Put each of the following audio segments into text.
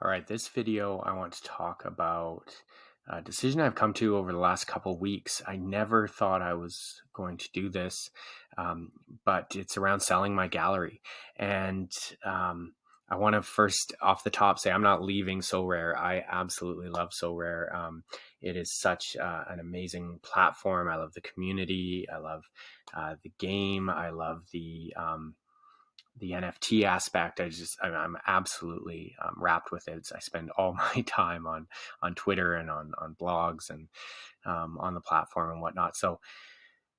All right, this video I want to talk about a decision I've come to over the last couple weeks. I never thought I was going to do this, um, but it's around selling my gallery. And I want to first, off the top, say I'm not leaving Sorare. I absolutely love Sorare. It is such an amazing platform. I love the community. I love the game. I love the NFT aspect. I'm absolutely wrapped with it. I spend all my time on Twitter and on blogs and on the platform and whatnot. So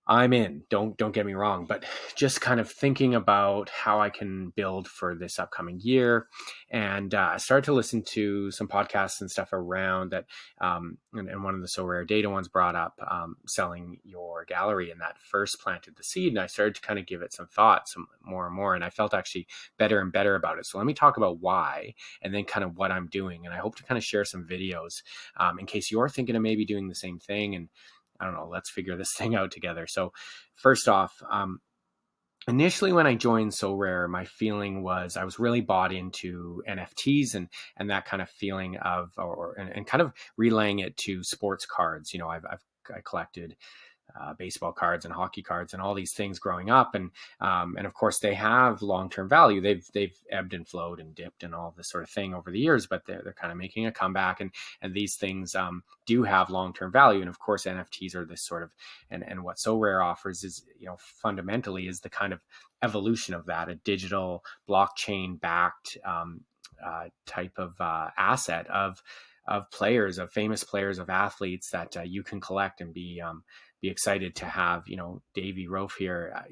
I'm in. Don't get me wrong, but just kind of thinking about how I can build for this upcoming year, and I started to listen to some podcasts and stuff around that, and one of the So Rare Data ones brought up selling your gallery, and that first planted the seed. And I started to kind of give it some thought, some more and more, and I felt actually better and better about it. So let me talk about why, and then kind of what I'm doing, and I hope to kind of share some videos in case you're thinking of maybe doing the same thing. And I don't know, let's figure this thing out together. So first off, initially when I joined So Rare, my feeling was I was really bought into NFTs and that kind of feeling of, and kind of relaying it to sports cards. I collected baseball cards and hockey cards and all these things growing up, and of course they have long term value. They've ebbed and flowed and dipped and all this sort of thing over the years, but they're kind of making a comeback, and these things do have long term value. And of course NFTs are this sort of, and what So Rare offers is, fundamentally is the kind of evolution of that, a digital blockchain backed type of asset of players, of famous players, of athletes that you can collect and be excited to have. Davy Rofe here.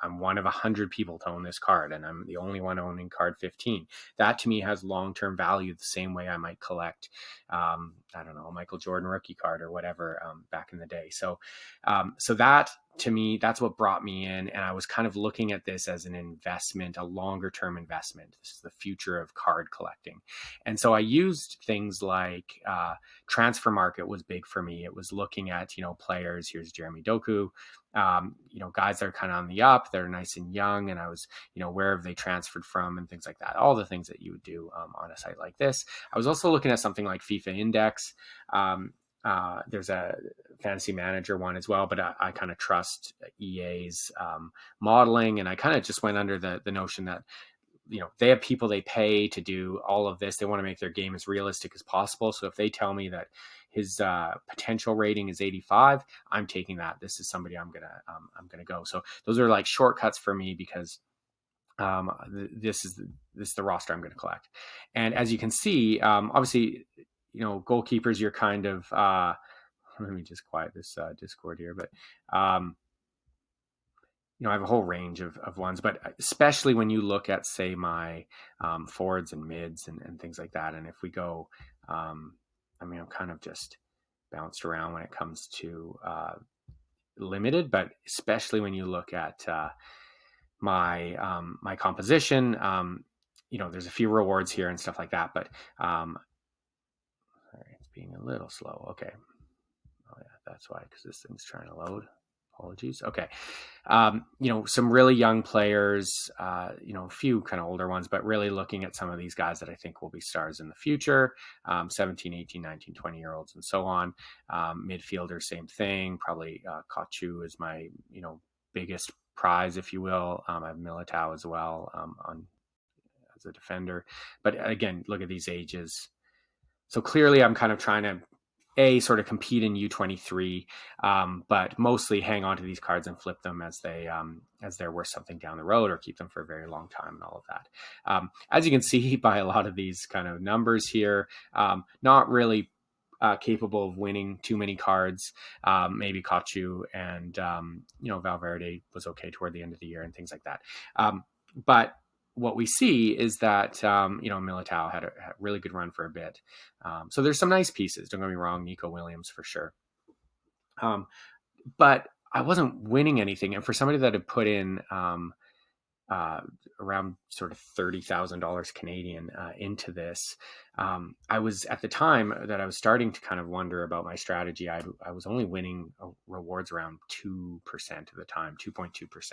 I'm one of 100 people to own this card, and I'm the only one owning card 15. That to me has long-term value, the same way I might collect, I don't know, a Michael Jordan rookie card or whatever back in the day. So that to me, that's what brought me in, and I was kind of looking at this as an investment, a longer-term investment. This is the future of card collecting, and so I used things like transfer market was big for me. It was looking at players. Here's Jeremy Doku. Guys that are kind of on the up, they're nice and young, and I was, where have they transferred from and things like that. All the things that you would do on a site like this. I was also looking at something like FIFA Index. There's a fantasy manager one as well, but I kind of trust EA's modeling, and I kind of just went under the notion that they have people they pay to do all of this. They want to make their game as realistic as possible. So if they tell me that his potential rating is 85, I'm taking that. This is somebody I'm gonna go. So those are like shortcuts for me because this is the roster I'm going to collect. And as you can see, obviously, goalkeepers, you're kind of let me just quiet this Discord here, but I have a whole range of ones, but especially when you look at, say, my forwards and mids and things like that. And if we go, I'm kind of just bounced around when it comes to limited, but especially when you look at my composition, there's a few rewards here and stuff like that, but sorry, it's being a little slow. Okay. Oh yeah, that's why, because this thing's trying to load. Apologies. Okay. Some really young players, a few kind of older ones, but really looking at some of these guys that I think will be stars in the future, 17, 18, 19, 20-year-olds and so on. Midfielder, same thing. Probably Kachu is my, biggest prize, if you will. I have Militao as well as a defender. But again, look at these ages. So clearly I'm kind of trying to sort of compete in U23, but mostly hang on to these cards and flip them as they're worth something down the road, or keep them for a very long time and all of that. As you can see by a lot of these kind of numbers here, not really capable of winning too many cards. Maybe Kachu and Valverde was okay toward the end of the year and things like that. But what we see is that Militao had a really good run for a bit. So there's some nice pieces. Don't get me wrong, Nico Williams for sure. But I wasn't winning anything, and for somebody that had put in uh, around sort of $30,000 Canadian into this. I was at the time that I was starting to kind of wonder about my strategy. I was only winning rewards around 2% of the time, 2.2%.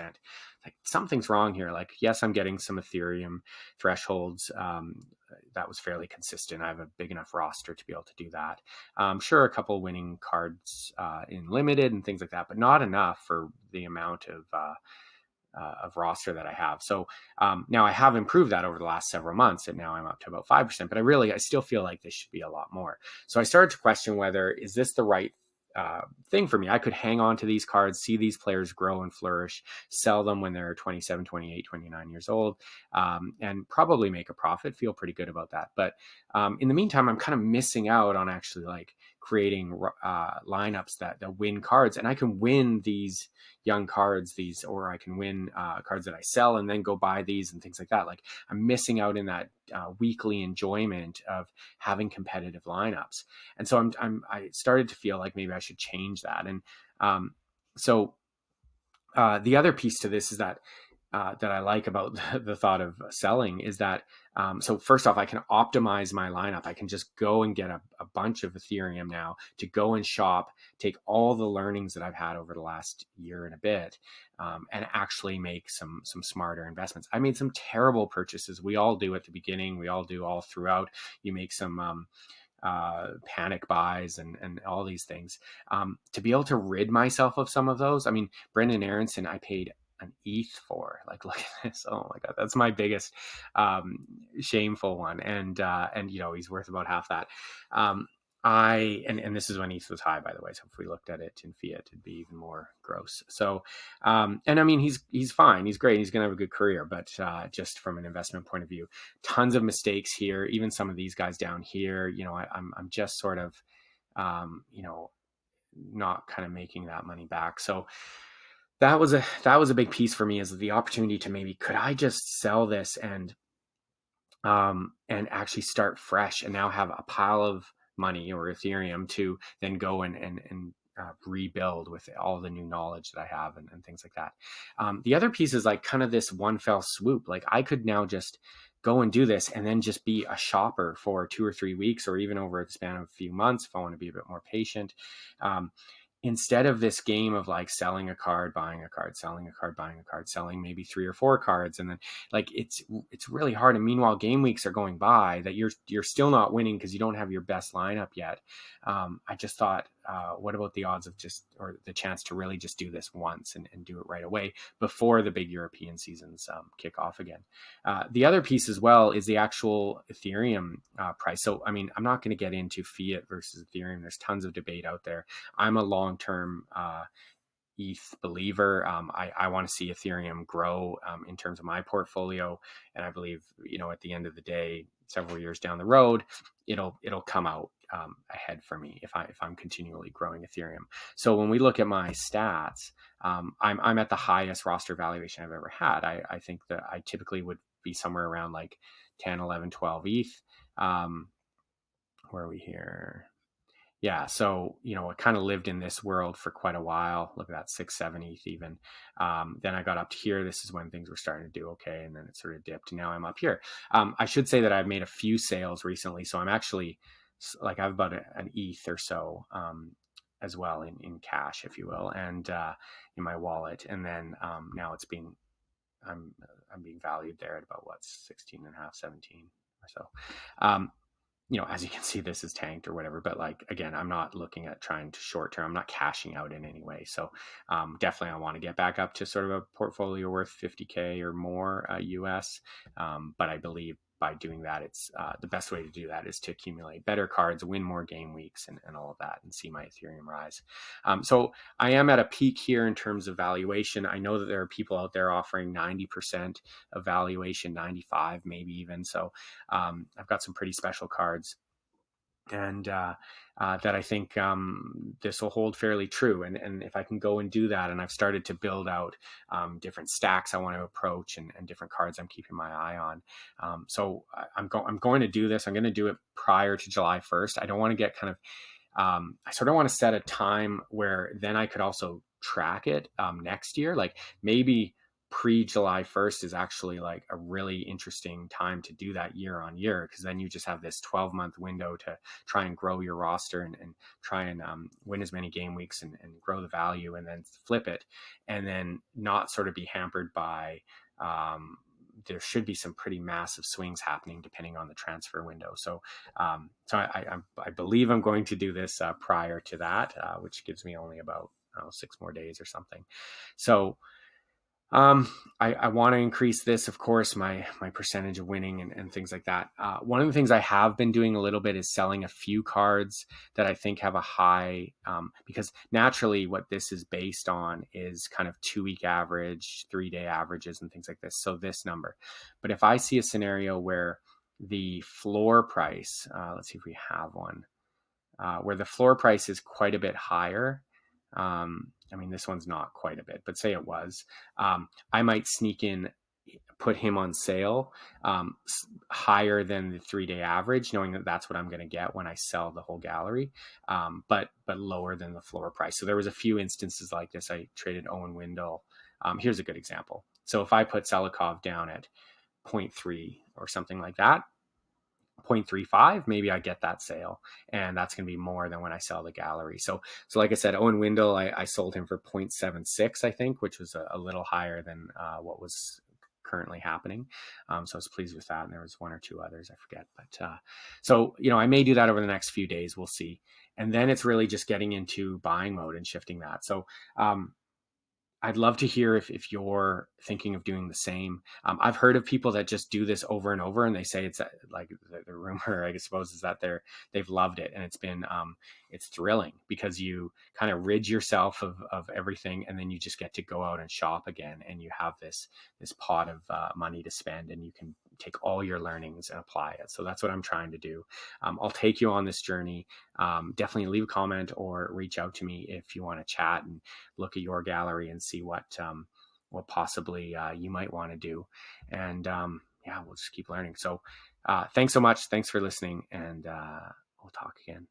Like something's wrong here. Like, yes, I'm getting some Ethereum thresholds. That was fairly consistent. I have a big enough roster to be able to do that. Sure, a couple winning cards in limited and things like that, but not enough for the amount of roster that I have. So now I have improved that over the last several months, and now I'm up to about 5%. But I still feel like this should be a lot more. So I started to question whether is this the right thing for me. I could hang on to these cards, see these players grow and flourish, sell them when they're 27, 28, 29 years old, and probably make a profit, feel pretty good about that. But in the meantime, I'm kind of missing out on actually like creating lineups that win cards. And I can win these young cards, or I can win cards that I sell and then go buy these and things like that. Like I'm missing out in that weekly enjoyment of having competitive lineups. And so I started to feel like maybe I should change that. And so the other piece to this is that I like about the thought of selling is that, so first off, I can optimize my lineup. I can just go and get a bunch of Ethereum now to go and shop, take all the learnings that I've had over the last year and a bit, and actually make some smarter investments. I made some terrible purchases. We all do at the beginning. We all do all throughout. You make some panic buys and all these things. To be able to rid myself of some of those. I mean, Brendan Aronson, I paid an ETH for. Like, look at this. Oh my God, that's my biggest shameful one. And he's worth about half that. And this is when ETH was high, by the way. So if we looked at it in fiat, it'd be even more gross. So, and I mean, he's fine. He's great. He's going to have a good career, but just from an investment point of view, tons of mistakes here. Even some of these guys down here, I'm just sort of, not kind of making that money back. So that was a big piece for me, is the opportunity to maybe, could I just sell this and actually start fresh and now have a pile of money or Ethereum to then go and rebuild with all the new knowledge that I have and things like that. The other piece is like kind of this one fell swoop. Like I could now just go and do this and then just be a shopper for 2 or 3 weeks, or even over the span of a few months if I want to be a bit more patient. Instead of this game of like selling a card, buying a card, selling a card, buying a card, selling maybe 3 or 4 cards. And then like, it's really hard. And meanwhile, game weeks are going by that you're still not winning because you don't have your best lineup yet. I just thought, what about the odds of or the chance to really just do this once and do it right away before the big European seasons kick off again. The other piece as well is the actual Ethereum price. So, I mean, I'm not going to get into fiat versus Ethereum. There's tons of debate out there. I'm a long-term ETH believer. I want to see Ethereum grow in terms of my portfolio. And I believe, at the end of the day, several years down the road, it'll come out ahead for me if I'm continually growing Ethereum. So when we look at my stats, I'm at the highest roster valuation I've ever had. I think that I typically would be somewhere around like 10, 11, 12 ETH. Where are we here? Yeah, so I kind of lived in this world for quite a while. Look at that, 6, 7 ETH even. Then I got up to here. This is when things were starting to do okay, and then it sort of dipped. And now I'm up here. I should say that I've made a few sales recently, so I'm actually like I have about an ETH or so as well in cash, if you will, and in my wallet. And then now I'm being valued there at about 16 and a half, 17 or so. As you can see, this is tanked or whatever, but like, again, I'm not looking at trying to short term. I'm not cashing out in any way. So definitely I want to get back up to sort of a portfolio worth 50K or more US. But I believe by doing that, it's the best way to do that is to accumulate better cards, win more game weeks and all of that, and see my Ethereum rise. So I am at a peak here in terms of valuation. I know that there are people out there offering 90% of valuation, 95 maybe even. So I've got some pretty special cards, and that I think this will hold fairly true. And if I can go and do that, and I've started to build out different stacks I want to approach and different cards I'm keeping my eye on. So I'm going to do this. I'm going to do it prior to July 1st. I don't want to get kind of, I sort of want to set a time where then I could also track it next year, like maybe pre-July 1st is actually like a really interesting time to do that year on year, because then you just have this 12-month window to try and grow your roster and try and win as many game weeks and grow the value, and then flip it, and then not sort of be hampered by there should be some pretty massive swings happening depending on the transfer window. So I believe I'm going to do this prior to that, which gives me only about 6 more days or something. So I want to increase this, of course, my percentage of winning and things like that. One of the things I have been doing a little bit is selling a few cards that I think have a high, because naturally what this is based on is kind of 2-week average, 3-day averages and things like this. So this number. But if I see a scenario where the floor price, let's see if we have one, where the floor price is quite a bit higher. I mean, this one's not quite a bit, but say it was, I might sneak in, put him on sale higher than the 3-day average, knowing that that's what I'm going to get when I sell the whole gallery, but lower than the floor price. So there was a few instances like this. I traded Owen Windle. Here's a good example. So if I put Selikov down at 0.3 or something like that, 0.35, maybe I get that sale, and that's going to be more than when I sell the gallery. So like I said, Owen Windle, I sold him for 0.76, I think, which was a little higher than what was currently happening. So I was pleased with that. And there was one or two others, I forget. But so, I may do that over the next few days. We'll see. And then it's really just getting into buying mode and shifting that. So I'd love to hear if you're thinking of doing the same. I've heard of people that just do this over and over, and they say it's like the rumor, I suppose, is that they've loved it, and it's been it's thrilling because you kind of rid yourself of everything, and then you just get to go out and shop again, and you have this pot of money to spend, and you can take all your learnings and apply it. So that's what I'm trying to do. I'll take you on this journey. Definitely leave a comment or reach out to me if you want to chat and look at your gallery and see what possibly you might want to do. And we'll just keep learning. So thanks so much. Thanks for listening, and we'll talk again.